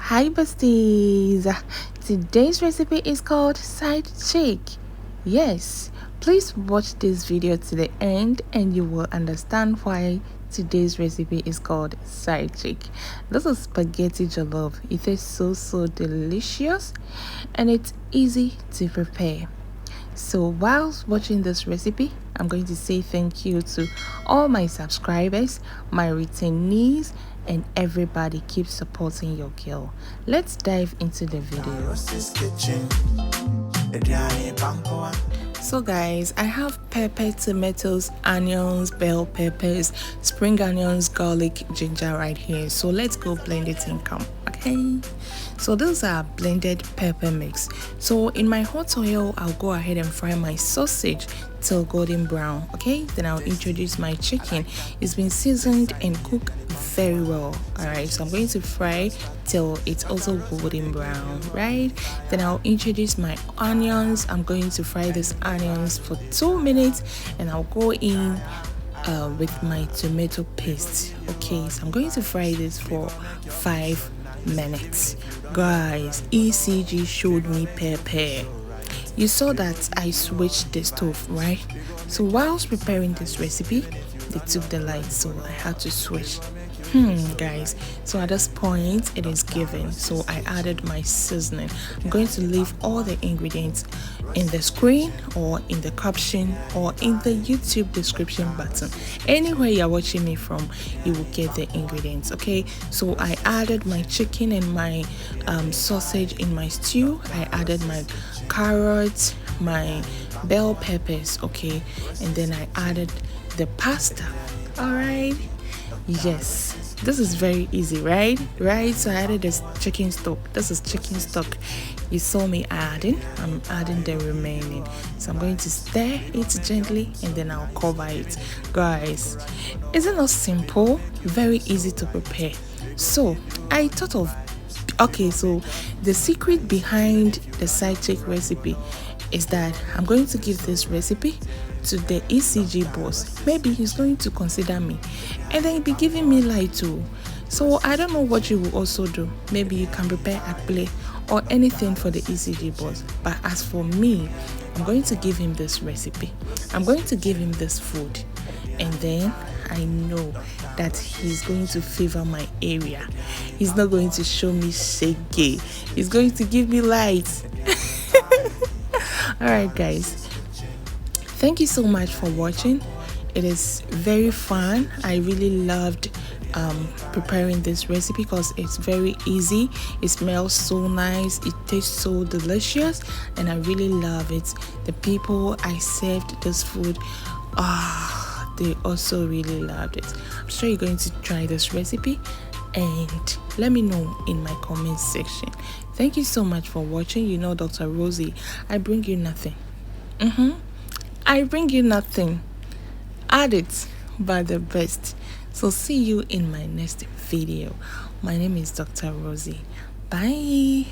Hi besties, today's recipe is called side chick. Yes, please watch this video to the end and you will understand why today's recipe is called side chick. This is spaghetti jollof. It is so delicious and it's easy to prepare. So whilst watching this recipe, I'm going to say thank you to all my subscribers, my returnees, and everybody. Keep supporting your girl. Let's dive into the video. So guys, I have pepper, tomatoes, onions, bell peppers, spring onions, garlic, ginger right here. So let's go blend it in come. Okay, so those are blended pepper mix. So in my hot oil, I'll go ahead and fry my sausage till golden brown. Okay, then I'll introduce my chicken. It's been seasoned and cooked very well. All right, so I'm going to fry till it's also golden brown, right? Then I'll introduce my onions. I'm going to fry these onions for 2 minutes and I'll go in with my tomato paste. Okay, so I'm going to fry this for 5 minutes. Guys, ECG showed me pepper. You saw that I switched the stove, right? So whilst preparing this recipe, they took the light, so I had to switch. Guys, so at this point it is given, so I added my seasoning. I'm going to leave all the ingredients in the screen or in the caption or in the YouTube description button. Anywhere you're watching me from, you will get the ingredients. Okay, so I added my chicken and my sausage in my stew. I added my carrots, my bell peppers, okay, and then I added the pasta. All right, yes, this is very easy, right? So I added this chicken stock. This is chicken stock. You saw me adding. I'm adding the remaining, so I'm going to stir it gently and then I'll cover it. Guys, isn't it simple? Very easy to prepare. So I thought of, okay, so the secret behind the side chick recipe is that I'm going to give this recipe to the ECG boss. Maybe he's going to consider me and then he'll be giving me light too. So I don't know what you will also do. Maybe you can prepare akple or anything for the ECG boss. But as for me, I'm going to give him this recipe. I'm going to give him this food. And then I know that he's going to favor my area. He's not going to show me shege. He's going to give me light. Alright guys, thank you so much for watching. It is very fun. I really loved preparing this recipe because it's very easy. It smells so nice, it tastes so delicious, and I really love it. The people I served this food, they also really loved it. I'm sure you're going to try this recipe and let me know in my comment section. Thank you so much for watching. You know, Dr. Rosie, I bring you nothing. I bring you nothing. Add it, but the best. So see you in my next video. My name is Dr. Rosie. Bye.